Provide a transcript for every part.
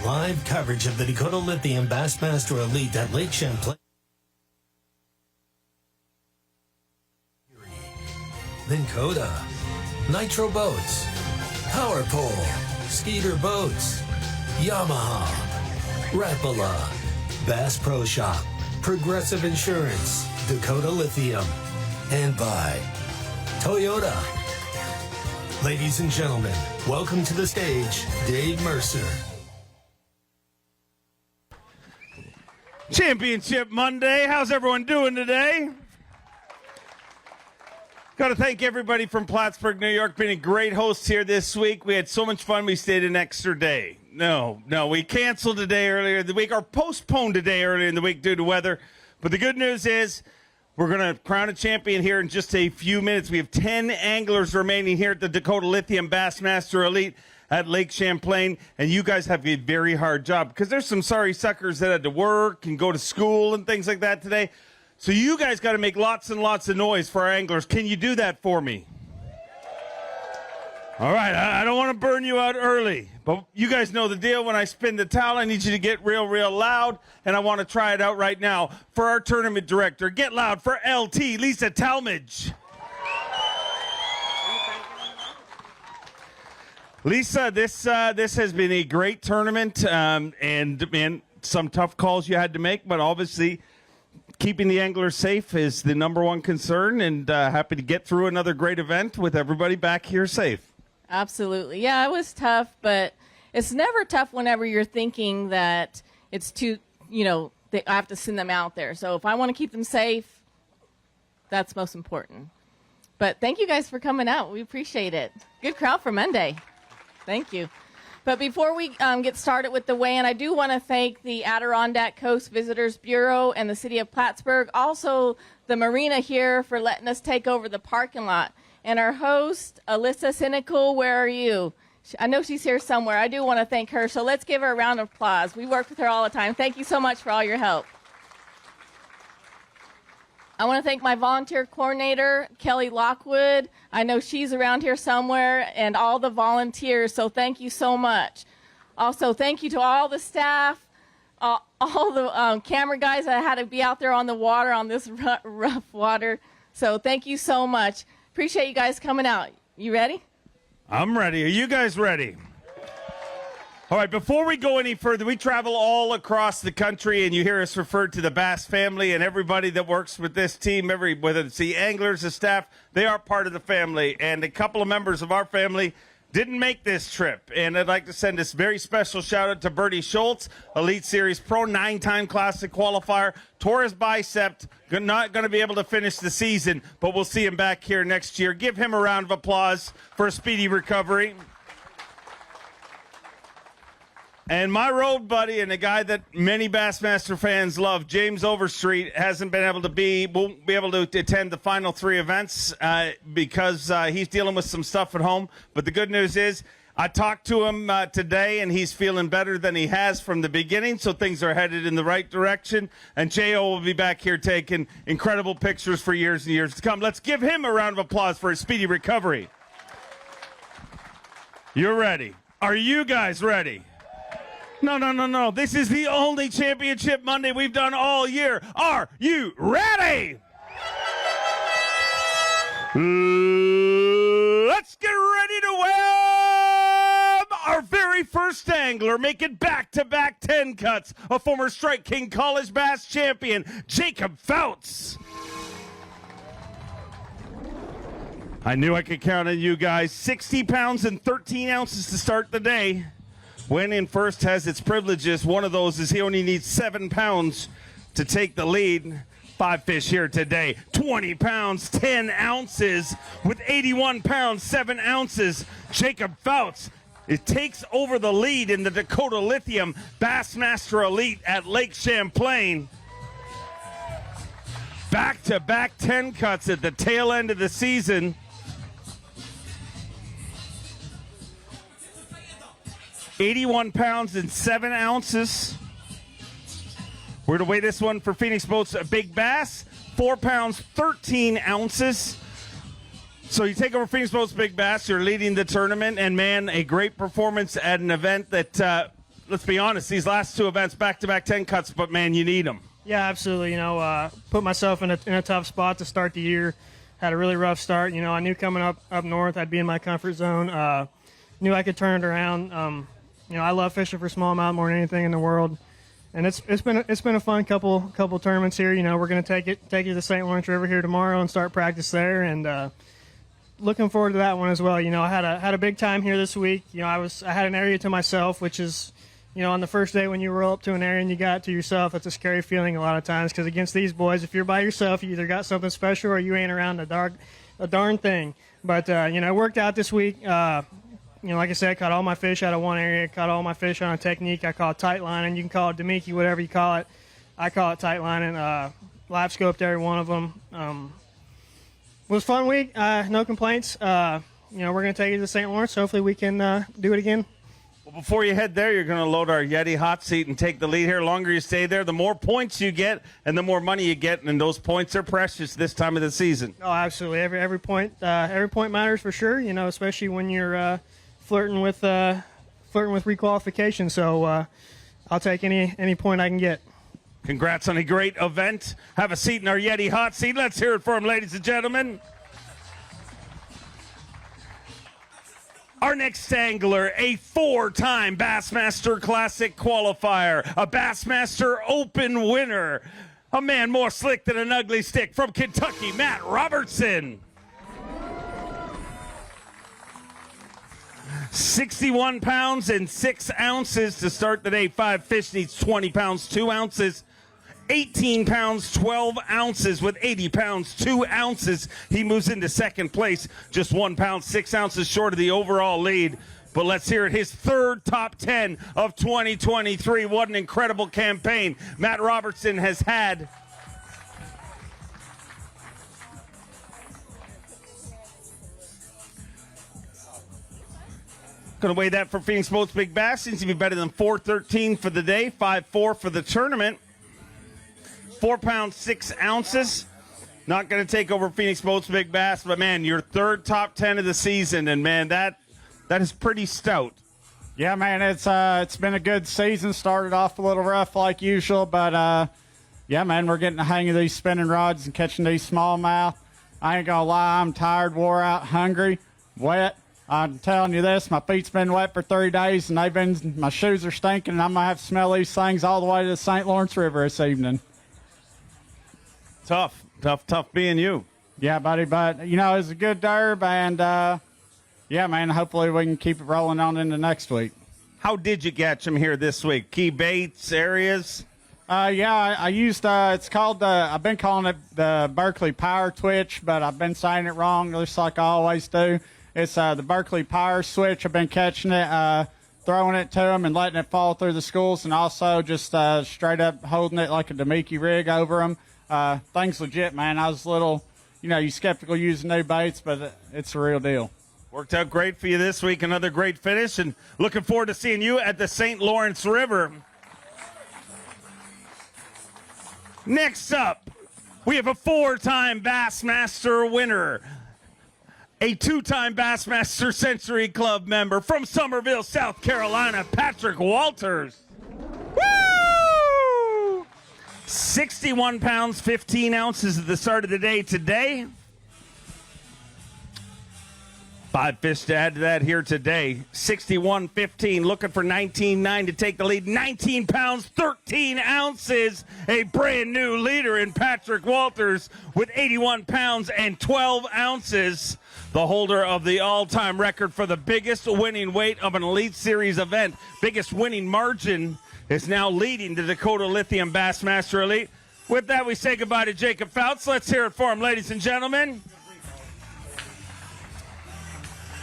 live coverage of the Dakota Lithium Bassmaster Elite at Lake Champlain. Then Coda, Nitro Boats, Power Pole, Skeeter Boats, Yamaha, Rapala, Bass Pro Shop, Progressive Insurance, Dakota Lithium, and by Toyota. Ladies and gentlemen, welcome to the stage, Dave Mercer. Championship Monday. How's everyone doing today? Got to thank everybody from Plattsburgh, New York. Been a great host here this week. We had so much fun, we stayed an extra day. No, we canceled a day earlier in the week, or postponed a day earlier in the week due to weather. But the good news is we're going to crown a champion here in just a few minutes. We have 10 anglers remaining here at the Dakota Lithium Bassmaster Elite at Lake Champlain, and you guys have a very hard job because there's some sorry suckers that had to work and go to school and things like that today. So you guys got to make lots and lots of noise for our anglers. Can you do that for me? All right, I don't want to burn you out early, but you guys know the deal. When I spin the towel, I need you to get real loud, and I want to try it out right now for our tournament director. Get loud for LT, Lisa Talmadge. Lisa, this has been a great tournament, and some tough calls you had to make, but obviously keeping the anglers safe is the number one concern, and happy to get through another great event with everybody back here safe. Absolutely. Yeah, it was tough, but it's never tough whenever you're thinking that it's too, I have to send them out there. So if I want to keep them safe, that's most important. But thank you guys for coming out. We appreciate it. Good crowd for Monday. Thank you. But before we get started with the weigh-in, I do want to thank the Adirondack Coast Visitors Bureau and the City of Plattsburgh, also the marina here for letting us take over the parking lot. And our host, Alyssa Cynical, where are you? I know she's here somewhere. I do want to thank her, so let's give her a round of applause. We work with her all the time. Thank you so much for all your help. I want to thank my volunteer coordinator, Kelly Lockwood. I know she's around here somewhere, and all the volunteers, so thank you so much. Also, thank you to all the staff, all the camera guys that had to be out there on the water, on this rough water. So thank you so much. Appreciate you guys coming out. You ready? I'm ready. Are you guys ready? All right, before we go any further, we travel all across the country, and you hear us referred to the Bass family and everybody that works with this team, whether it's the anglers, the staff, they are part of the family. And a couple of members of our family didn't make this trip. And I'd like to send this very special shout-out to Bertie Schultz, Elite Series Pro, 9-time Classic qualifier, tore his bicep, not going to be able to finish the season, but we'll see him back here next year. Give him a round of applause for a speedy recovery. And my road buddy and the guy that many Bassmaster fans love, James Overstreet, won't be able to attend the final 3 events because he's dealing with some stuff at home. But the good news is I talked to him today, and he's feeling better than he has from the beginning, so things are headed in the right direction. And J.O. will be back here taking incredible pictures for years and years to come. Let's give him a round of applause for his speedy recovery. You're ready. Are you guys ready? No. This is the only Championship Monday we've done all year. Are you ready? Let's get ready to welcome our very first angler, making back-to-back 10 cuts, a former Strike King College Bass champion, Jacob Phelps. I knew I could count on you guys. 60 pounds and 13 ounces to start the day. When in first has its privileges. One of those is he only needs 7 pounds to take the lead. 5 fish here today. 20 pounds, 10 ounces with 81 pounds, 7 ounces. Jacob Phelps, it takes over the lead in the Dakota Lithium Bassmaster Elite at Lake Champlain. Back-to-back 10 cuts at the tail end of the season. $81 pounds and 7 ounces. We're to weigh this one for Phoenix Boats Big Bass, 4 pounds, 13 ounces. So you take over Phoenix Boats Big Bass, you're leading the tournament, and man, a great performance at an event that let's be honest, these last two events, back-to-back 10 cuts, but, man, you need them. Yeah, absolutely. Put myself in a tough spot to start the year. Had a really rough start. I knew coming up north I'd be in my comfort zone. Knew I could turn it around. I love fishing for smallmouth more than anything in the world. And it's been a fun couple tournaments here. We're going to take it to the St. Lawrence River here tomorrow and start practice there. And looking forward to that one as well. I had a big time here this week. I had an area to myself, which is, on the first day when you roll up to an area and you got it to yourself, it's a scary feeling a lot of times, because against these boys, if you're by yourself, you either got something special or you ain't around a darn thing. But it worked out this week. Like I said, I caught all my fish out of one area, caught all my fish on a technique. I call it tight lining. You can call it Demiki, whatever you call it. I call it tight lining. Live scoped every one of them. It was a fun week. No complaints. We're going to take it to St. Lawrence. Hopefully we can do it again. Well, before you head there, you're going to load our Yeti hot seat and take the lead here. The longer you stay there, the more points you get and the more money you get, and those points are precious this time of the season. Oh, absolutely. Every point matters for sure, especially when you're flirting with requalification. So I'll take any point I can get. Congrats on a great event. Have a seat in our Yeti hot seat. Let's hear it for him, ladies and gentlemen. Our next angler, a 4-time Bassmaster Classic qualifier, a Bassmaster Open winner, a man more slick than an ugly stick from Kentucky, Matt Robertson. 61 pounds and 6 ounces to start the day. 5 fish, needs 20 pounds, 2 ounces. 18 pounds, 12 ounces with 80 pounds, 2 ounces. He moves into second place, just 1 pound, 6 ounces short of the overall lead. But let's hear it, his third top 10 of 2023. What an incredible campaign Matt Robertson has had. Going to weigh that for Phoenix Boats Big Bass. Seems to be better than 413 for the day, 5'4" for the tournament. 4 pounds, 6 ounces. Not going to take over Phoenix Boats Big Bass, but, man, your third top 10 of the season, and, man, that is pretty stout. Yeah, man, it's been a good season. Started off a little rough like usual, but, yeah, man, we're getting the hang of these spinning rods and catching these smallmouth. I ain't going to lie, I'm tired, wore out, hungry, wet. I'm telling you this, my feet's been wet for 3 days, and my shoes are stinking, and I'm going to have to smell these things all the way to the St. Lawrence River this evening. Tough being you. Yeah, buddy, but, it was a good derb, and, yeah, man, hopefully we can keep it rolling on into next week. How did you catch him here this week? Key baits, areas? Yeah, I used, it's called, I've been calling it the Berkeley Power Twitch, but I've been saying it wrong, just like I always do. It's the Berkeley Power Switch. I've been catching it, throwing it to them and letting it fall through the schools, and also just straight up holding it like a Demiki rig over them. Thing's legit, man. I was a little, you skeptical using new baits, but it's the real deal. Worked out great for you this week. Another great finish, and looking forward to seeing you at the St. Lawrence River. Next up, we have a 4-time Bassmaster winner, a 2-time Bassmaster Century Club member from Somerville, South Carolina, Patrick Walters. Woo! 61 pounds, 15 ounces at the start of the day today. 5 fish to add to that here today. 61-15, looking for 19.9 to take the lead. 19 pounds, 13 ounces. A brand new leader in Patrick Walters with 81 pounds and 12 ounces. The holder of the all-time record for the biggest winning weight of an Elite Series event. Biggest winning margin is now leading the Dakota Lithium Bassmaster Elite. With that, we say goodbye to Jacob Phelps. Let's hear it for him, ladies and gentlemen.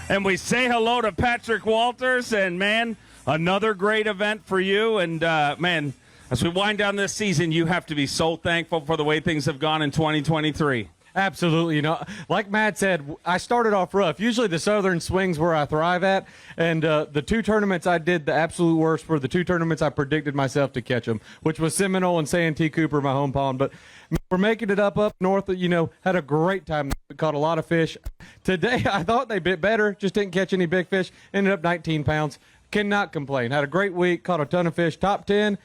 And we say hello to Patrick Walters, and, man, another great event for you. And, man, as we wind down this season, you have to be so thankful for the way things have gone in 2023. Absolutely. Like Matt said, I started off rough. Usually the southern swings where I thrive at, and the 2 tournaments I did the absolute worst were the 2 tournaments I predicted myself to catch them, which was Seminole and Santee Cooper, my home pond. But we're making it up north. Had a great time. Caught a lot of fish. Today I thought they bit better, just didn't catch any big fish. Ended up 19 pounds. Cannot complain. Had a great week, caught a ton of fish, top 10.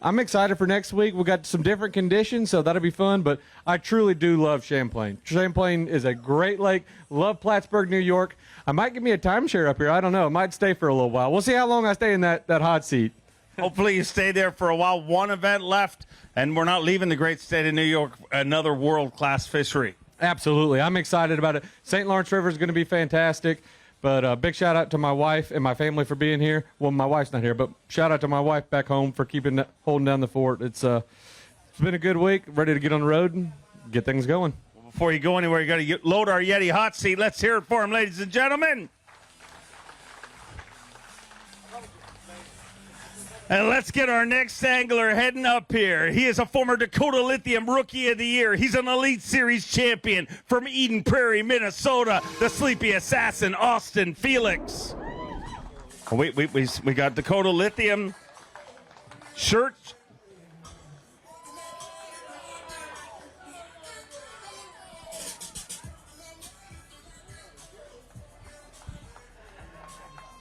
I'm excited for next week. We got some different conditions, so that'll be fun, but I truly do love Champlain. Champlain is a great lake. Love Plattsburgh, New York. I might give me a timeshare up here. I don't know. I might stay for a little while. We'll see how long I stay in that hot seat. Hopefully you stay there for a while. One event left, and we're not leaving the great state of New York. Another world-class fishery. Absolutely. I'm excited about it. St. Lawrence River is going to be fantastic. But big shout out to my wife and my family for being here. Well, my wife's not here, but shout out to my wife back home for holding down the fort. It's been a good week. Ready to get on the road and get things going. Before you go anywhere, you got to load our Yeti hot seat. Let's hear it for him, ladies and gentlemen. And let's get our next angler heading up here. He is a former Dakota Lithium Rookie of the Year. He's an Elite Series champion from Eden Prairie, Minnesota. The Sleepy Assassin, Austin Felix. Oh, wait, we got Dakota Lithium shirt.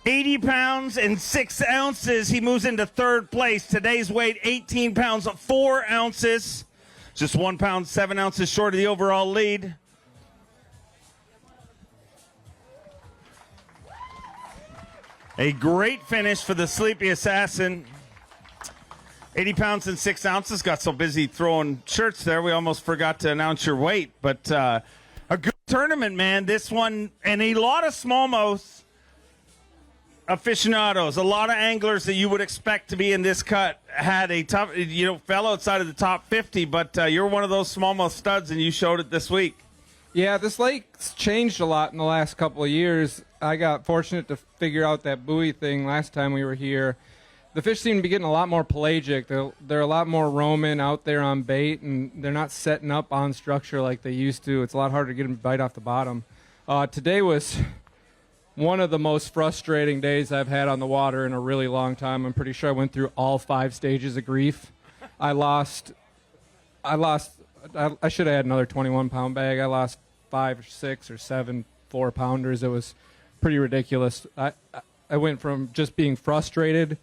$80 pounds and 6 ounces. He moves into third place. Today's weight, 18 pounds, 4 ounces. Just 1 pound, 7 ounces short of the overall lead. A great finish for the Sleepy Assassin. 80 pounds and 6 ounces. Got so busy throwing shirts there, we almost forgot to announce your weight. But a good tournament, man. This one, and a lot of smallmouth aficionados, a lot of anglers that you would expect to be in this cut had a tough, fell outside of the top 50, but you're one of those smallmouth studs, and you showed it this week. Yeah, this lake's changed a lot in the last couple of years. I got fortunate to figure out that buoy thing last time we were here. The fish seem to be getting a lot more pelagic. They're a lot more roaming out there on bait, and they're not setting up on structure like they used to. It's a lot harder to get them to bite off the bottom. Today was one of the most frustrating days I've had on the water in a really long time. I'm pretty sure I went through all 5 stages of grief. I should have had another 21-pound bag. I lost 5 or 6 or 7 4-pounders. It was pretty ridiculous. I went from just being frustrated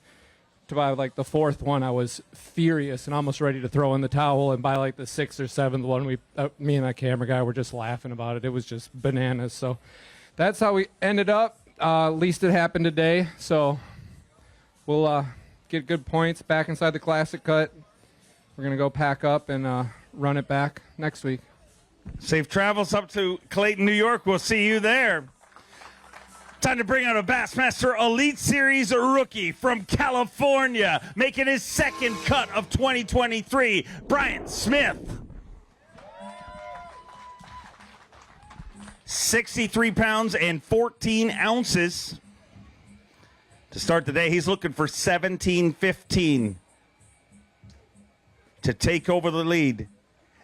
to by like the 4th one I was furious and almost ready to throw in the towel, and by like the 6th or 7th one me and that camera guy were just laughing about it. It was just bananas. So that's how we ended up. At least it happened today. So we'll get good points back inside the classic cut. We're going to go pack up and run it back next week. Safe travels up to Clayton, New York. We'll see you there. Time to bring out a Bassmaster Elite Series rookie from California, making his 2nd cut of 2023, Bryant Smith. 63 pounds and 14 ounces. To start the day, he's looking for 17-15 to take over the lead.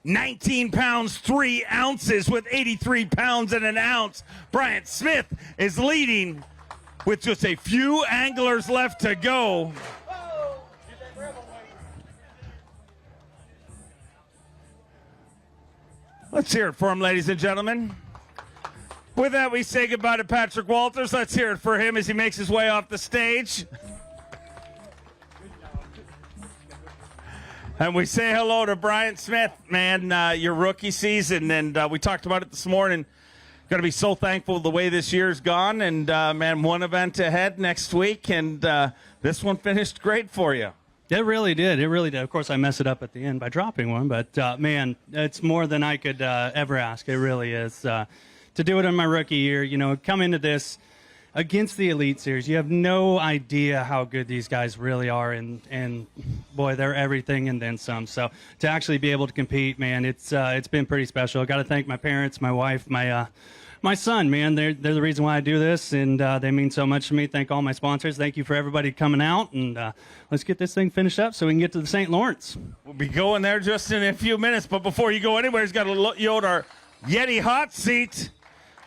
19 pounds, 3 ounces with 83 pounds and an ounce. Bryant Smith is leading with just a few anglers left to go. Let's hear it for him, ladies and gentlemen. With that, we say goodbye to Patrick Walters. Let's hear it for him as he makes his way off the stage. And we say hello to Bryant Smith, man, your rookie season. And we talked about it this morning. Going to be so thankful the way this year's gone. And, man, one event ahead next week. And this one finished great for you. It really did. It really did. Of course, I messed it up at the end by dropping one. But, man, it's more than I could ever ask. It really is. To do it in my rookie year, come into this against the Elite Series, you have no idea how good these guys really are, and boy, they're everything and then some. So to actually be able to compete, man, it's been pretty special. I got to thank my parents, my wife, my son, man. They're the reason why I do this, and they mean so much to me. Thank all my sponsors. Thank you for everybody coming out, and let's get this thing finished up so we can get to the St. Lawrence. We'll be going there just in a few minutes, but before you go anywhere, he's got to load our Yeti hot seat.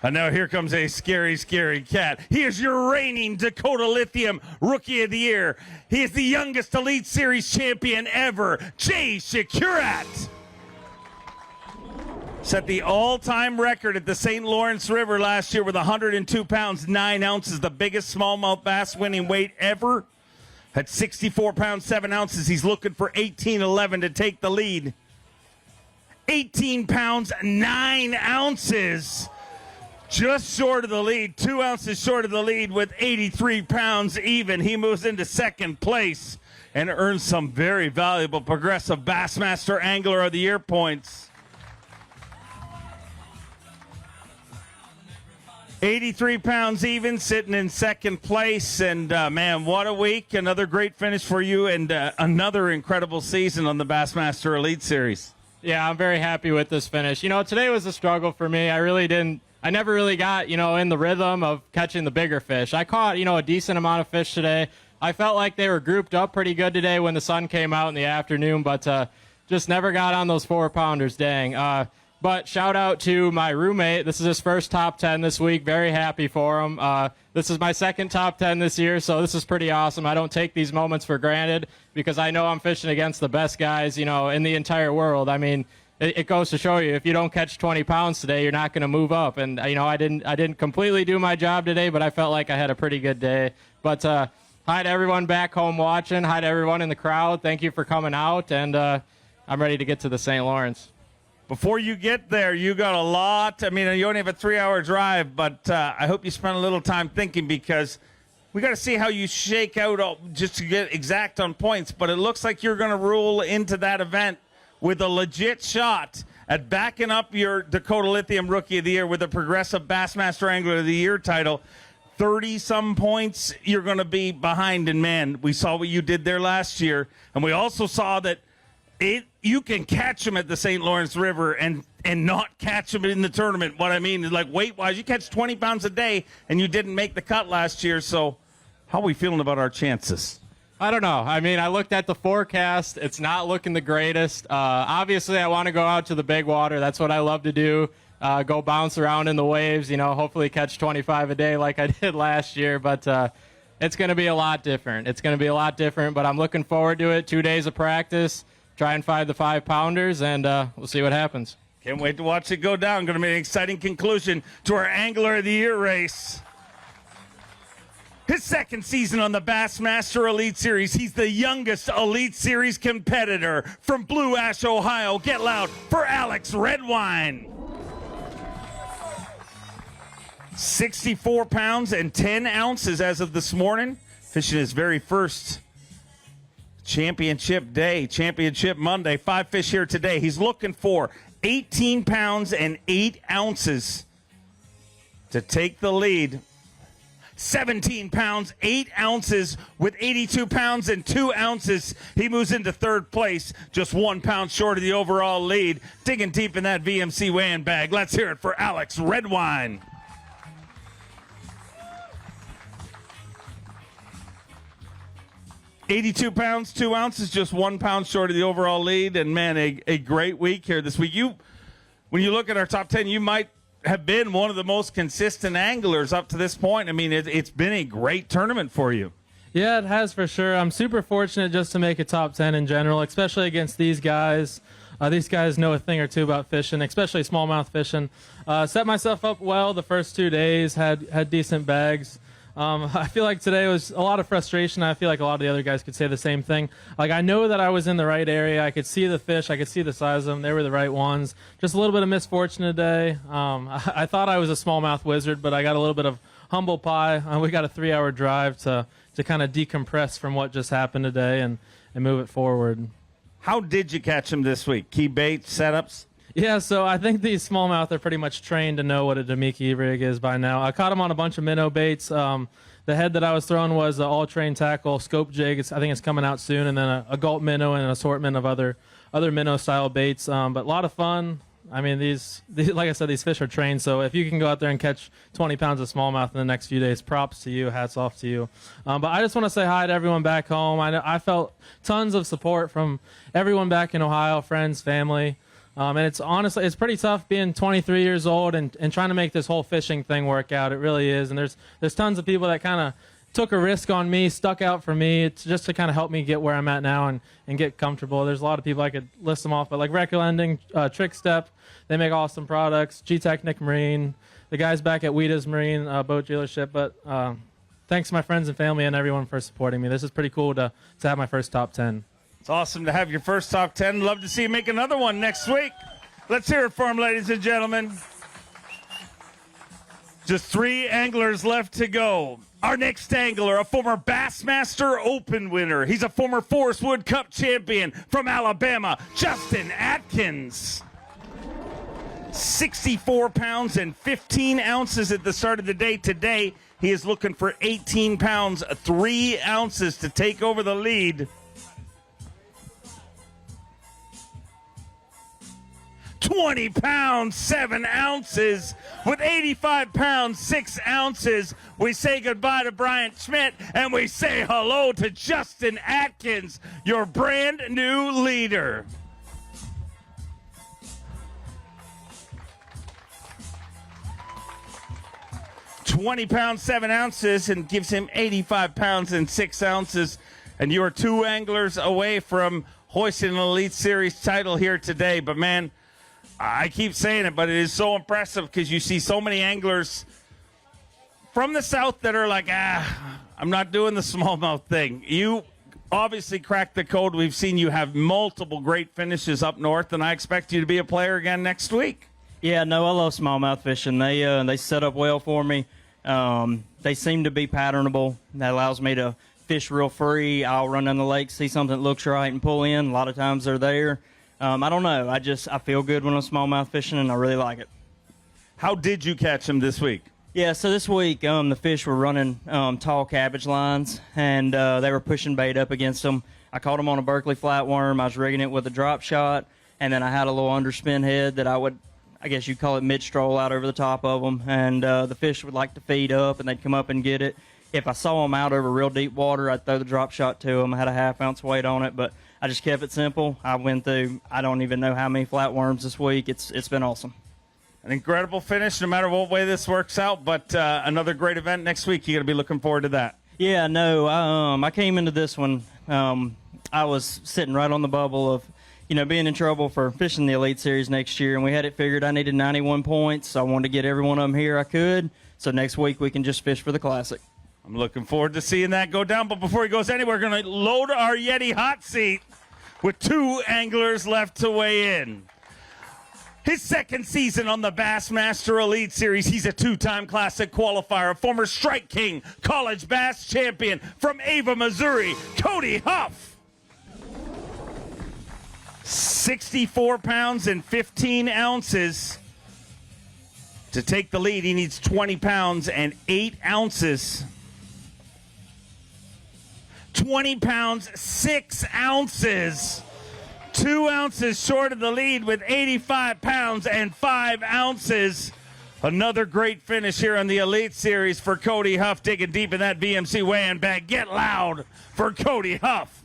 And now here comes a scary, scary cat. He is your reigning Dakota Lithium Rookie of the Year. He is the youngest Elite Series champion ever, Jay Shakurat. Set the all-time record at the St. Lawrence River last year with 102 pounds, 9 ounces, the biggest smallmouth bass winning weight ever. At 64 pounds, 7 ounces, he's looking for 18.11 to take the lead. 18 pounds, 9 ounces. Just short of the lead, 2 ounces short of the lead with 83 pounds even. He moves into second place and earns some very valuable Progressive Bassmaster Angler of the Year points. 83 pounds even, sitting in second place. And, man, what a week. Another great finish for you and another incredible season on the Bassmaster Elite Series. Yeah, I'm very happy with this finish. Today was a struggle for me. I never really got, in the rhythm of catching the bigger fish. I caught, a decent amount of fish today. I felt like they were grouped up pretty good today when the sun came out in the afternoon, but just never got on those 4-pounders, dang. But shout out to my roommate. This is his first top 10 this week. Very happy for him. This is my second top 10 this year, so this is pretty awesome. I don't take these moments for granted because I know I'm fishing against the best guys, in the entire world. I mean, it goes to show you, if you don't catch 20 pounds today, you're not going to move up. And, I didn't completely do my job today, but I felt like I had a pretty good day. But hi to everyone back home watching. Hi to everyone in the crowd. Thank you for coming out, and I'm ready to get to the St. Lawrence. Before you get there, you got a lot. I mean, you only have a 3-hour drive, but I hope you spend a little time thinking because we got to see how you shake out just to get exact on points. But it looks like you're going to roll into that event with a legit shot at backing up your Dakota Lithium Rookie of the Year with a Progressive Bassmaster Angler of the Year title. 30-some points you're going to be behind. And, man, we saw what you did there last year. And we also saw that you can catch them at the St. Lawrence River and not catch them in the tournament. What I mean is, like, weight-wise, you catch 20 pounds a day, and you didn't make the cut last year. So how are we feeling about our chances? I don't know. I mean, I looked at the forecast. It's not looking the greatest. Obviously, I want to go out to the big water. That's what I love to do, go bounce around in the waves, hopefully catch 25 a day like I did last year. But it's going to be a lot different. But I'm looking forward to it. 2 days of practice. Try and find the 5-pounders, and we'll see what happens. Can't wait to watch it go down. Going to be an exciting conclusion to our Angler of the Year race. His second season on the Bassmaster Elite Series. He's the youngest Elite Series competitor from Blue Ash, Ohio. Get loud for Alex Redwine. 64 pounds and 10 ounces as of this morning. Fishing his very first Championship Day, Championship Monday. 5 fish here today. He's looking for 18 pounds and 8 ounces to take the lead. 17 pounds, 8 ounces with 82 pounds and 2 ounces. He moves into third place, just 1 pound short of the overall lead. Digging deep in that VMC weighing bag. Let's hear it for Alex Redwine. 82 pounds, 2 ounces, just 1 pound short of the overall lead. And, man, a great week here this week. When you look at our top 10, you might have been one of the most consistent anglers up to this point. I mean, it's been a great tournament for you. Yeah, it has for sure. I'm super fortunate just to make a top 10 in general, especially against these guys. These guys know a thing or two about fishing, especially smallmouth fishing. Set myself up well the first 2 days, had decent bags. I feel like today was a lot of frustration. I feel like a lot of the other guys could say the same thing. Like, I know that I was in the right area. I could see the fish. I could see the size of them. They were the right ones. Just a little bit of misfortune today. I thought I was a smallmouth wizard, but I got a little bit of humble pie. We got a 3-hour drive to kind of decompress from what just happened today and move it forward. How did you catch them this week? Key bait, setups? Yeah, so I think these smallmouth are pretty much trained to know what a Demiki rig is by now. I caught them on a bunch of minnow baits. The head that I was throwing was an all-train tackle scope jig. I think it's coming out soon, and then a gulp minnow and an assortment of other minnow-style baits. But a lot of fun. I mean, these, like I said, these fish are trained. So if you can go out there and catch 20 pounds of smallmouth in the next few days, props to you. Hats off to you. But I just want to say hi to everyone back home. I felt tons of support from everyone back in Ohio, friends, family. And it's pretty tough being 23 years old and trying to make this whole fishing thing work out. It really is. And there's tons of people that kind of took a risk on me, stuck out for me. It's just to kind of help me get where I'm at now and get comfortable. There's a lot of people I could list them off, but like Record Lending, Trick Step, they make awesome products. G-Technic Marine, the guys back at Weeda's Marine boat dealership. But thanks to my friends and family and everyone for supporting me. This is pretty cool to have my first top 10. It's awesome to have your first top 10. Love to see you make another one next week. Let's hear it for him, ladies and gentlemen. Just 3 anglers left to go. Our next angler, a former Bassmaster Open winner. He's a former Forest Wood Cup champion from Alabama, Justin Atkins. 64 pounds and 15 ounces at the start of the day. Today, he is looking for 18 pounds, 3 ounces to take over the lead. 20 pounds, 7 ounces. With 85 pounds, 6 ounces, we say goodbye to Bryant Schmidt, and we say hello to Justin Atkins, your brand new leader. $20 pounds, 7 ounces, and gives him 85 pounds and 6 ounces. And you are 2 anglers away from hoisting an Elite Series title here today. But, man, I keep saying it, but it is so impressive because you see so many anglers from the South that are like, I'm not doing the smallmouth thing. You obviously cracked the code. We've seen you have multiple great finishes up north, and I expect you to be a player again next week. Yeah, no, I love smallmouth fishing. They set up well for me. They seem to be patternable. That allows me to fish real free. I'll run down the lake, see something that looks right, and pull in. A lot of times they're there. I don't know. I feel good when I'm smallmouth fishing, and I really like it. How did you catch them this week? Yeah, so this week the fish were running tall cabbage lines, and they were pushing bait up against them. I caught them on a Berkeley flatworm. I was rigging it with a drop shot, and then I had a little underspin head that I guess you'd call it mid-stroll out over the top of them, and the fish would like to feed up, and they'd come up and get it. If I saw them out over real deep water, I'd throw the drop shot to them. I had a half-ounce weight on it, but I just kept it simple. I went through, I don't even know how many flatworms this week. It's been awesome. An incredible finish, no matter what way this works out, but another great event next week. You're going to be looking forward to that. Yeah, no, I came into this one. I was sitting right on the bubble of, being in trouble for fishing the Elite Series next year, and we had it figured I needed 91 points. So I wanted to get every one of them here I could. So next week we can just fish for the Classic. I'm looking forward to seeing that go down. But before he goes anywhere, we're going to load our Yeti hot seat with 2 anglers left to weigh in. His second season on the Bassmaster Elite Series. He's a 2-time Classic qualifier, a former Strike King college bass champion from Ava, Missouri, Cody Huff. 64 pounds and 15 ounces. To take the lead, he needs 20 pounds and 8 ounces. 20 pounds, 6 ounces. 2 ounces short of the lead with 85 pounds and 5 ounces. Another great finish here on the Elite Series for Cody Huff, digging deep in that VMC weigh-in bag. Get loud for Cody Huff.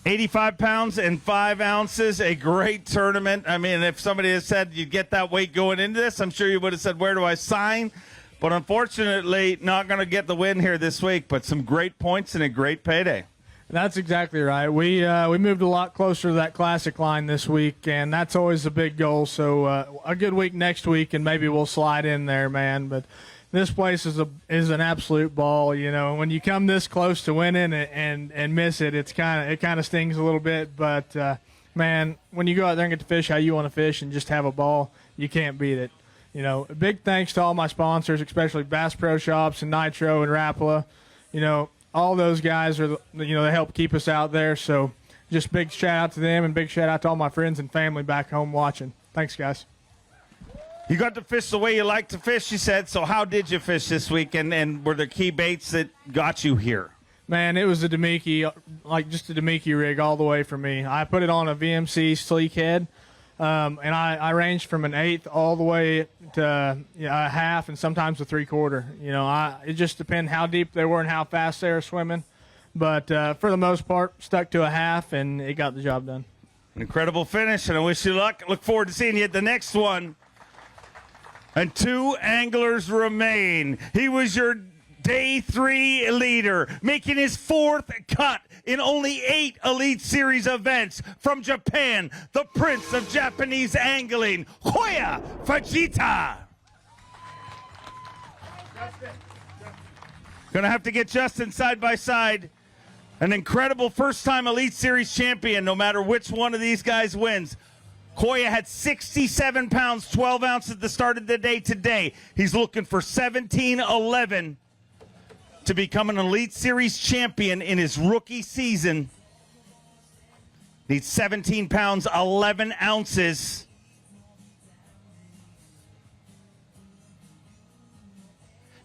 85 pounds and 5 ounces, a great tournament. I mean, if somebody had said you'd get that weight going into this, I'm sure you would have said, where do I sign? But unfortunately, not going to get the win here this week, but some great points and a great payday. That's exactly right. We moved a lot closer to that Classic line this week, and that's always a big goal. So a good week next week, and maybe we'll slide in there, man. But this place is an absolute ball. When you come this close to winning and miss it, it kind of stings a little bit. But man, when you go out there and get to fish how you want to fish and just have a ball, you can't beat it. A big thanks to all my sponsors, especially Bass Pro Shops and Nitro and Rapala. All those guys are, they help keep us out there. So just big shout out to them and big shout out to all my friends and family back home watching. Thanks, guys. You got to fish the way you like to fish, you said. So how did you fish this week, and were there key baits that got you here? Man, it was a Demiki, just a Demiki rig all the way for me. I put it on a VMC sleek head. And I ranged from an 1/8 all the way to a half and sometimes a 3/4. It just depends how deep they were and how fast they were swimming. But for the most part, stuck to a half, and it got the job done. An incredible finish, and I wish you luck. Look forward to seeing you at the next one. And 2 anglers remain. He was your Day 3 leader, making his 4th cut in only 8 Elite Series events. From Japan, the Prince of Japanese Angling, Toya Vegeta. Gonna have to get Justin side by side. An incredible first-time Elite Series champion, no matter which one of these guys wins. Koya had 67 pounds, 12 ounces at the start of the day today. He's looking for 17-11 to become an Elite Series champion in his rookie season. Needs 17 pounds, 11 ounces.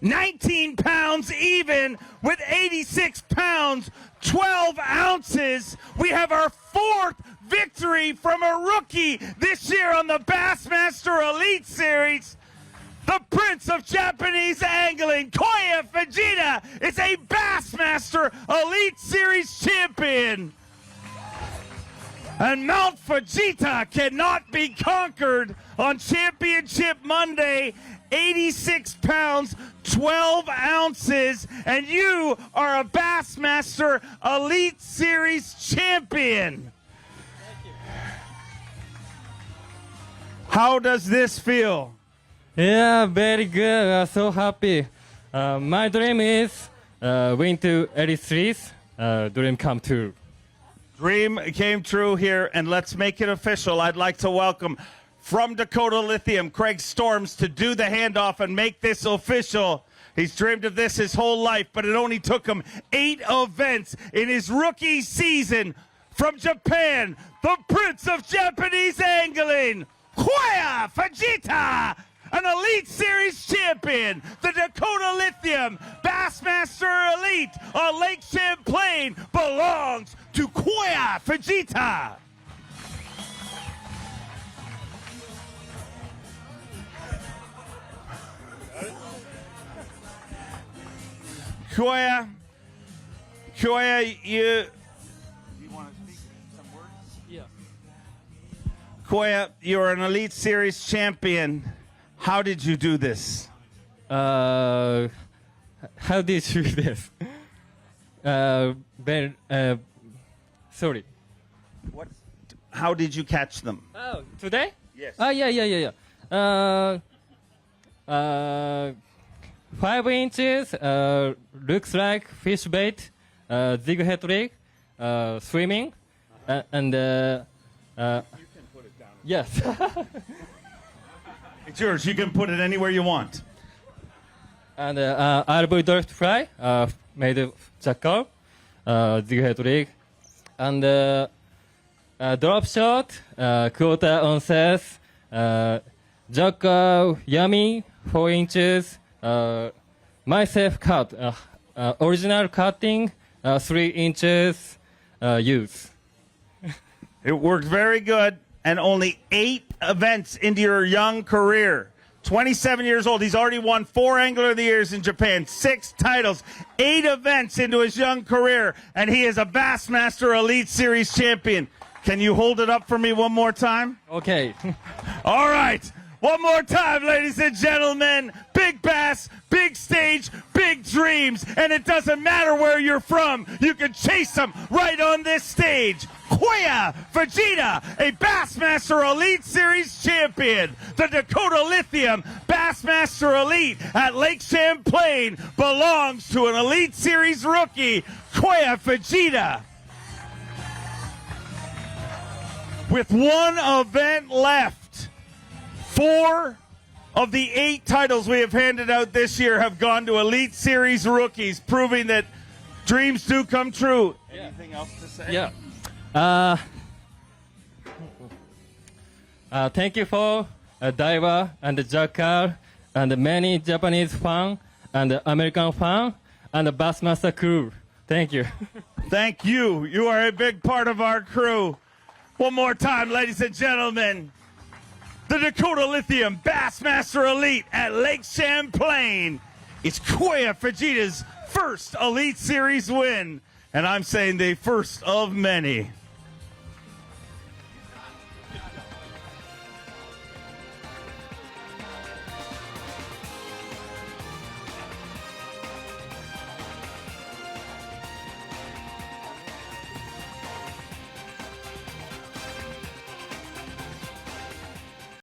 $19 pounds even with 86 pounds, 12 ounces. We have our 4th victory from a rookie this year on the Bassmaster Elite Series. The Prince of Japanese Angling, Toya Vegeta, is a Bassmaster Elite Series champion. And Mount Vegeta cannot be conquered on Championship Monday. 86 pounds, 12 ounces, and you are a Bassmaster Elite Series champion. How does this feel? Yeah, very good. I'm so happy. My dream is win to Elite Series. Dream come true. Dream came true here, and let's make it official. I'd like to welcome from Dakota Lithium, Craig Storms, to do the handoff and make this official. He's dreamed of this his whole life, but it only took him 8 events in his rookie season. From Japan, the Prince of Japanese Angling, Toya Vegeta, an Elite Series champion, the Dakota Lithium Bassmaster Elite on Lake Champlain belongs to Toya Vegeta. Toya, you want to speak some words? Yeah. Toya, you're an Elite Series champion. How did you do this? How did you do this? Sorry. What? How did you catch them? Oh, today? Yes. Yeah. 5 inches, looks like fish bait, zig head rig, swimming, and you can put it down. yes. It's yours. You can put it anywhere you want. And RV drift fry, made of jackal, zig head rig, and drop shot, quarter ounces, jackal, yummy, 4 inches, myself cut, original cutting, 3 inches, use. It worked very good, and only 8 events into your young career. 27 years old. He's already won 4 Angler of the Years in Japan, 6 titles, 8 events into his young career, and he is a Bassmaster Elite Series champion. Can you hold it up for me one more time? Okay. All right. One more time, ladies and gentlemen. Big bass, big stage, big dreams. And it doesn't matter where you're from. You can chase them right on this stage. Toya Vegeta, a Bassmaster Elite Series champion. The Dakota Lithium Bassmaster Elite at Lake Champlain belongs to an Elite Series rookie, Toya Vegeta. With one event left, 4 of the 8 titles we have handed out this year have gone to Elite Series rookies, proving that dreams do come true. Yeah. Anything else to say? Yeah. Thank you for Diver and Jackal and many Japanese fans and American fans and the Bassmaster crew. Thank you. Thank you. You are a big part of our crew. One more time, ladies and gentlemen. The Dakota Lithium Bassmaster Elite at Lake Champlain. It's Toya Vegeta's first Elite Series win. And I'm saying the first of many.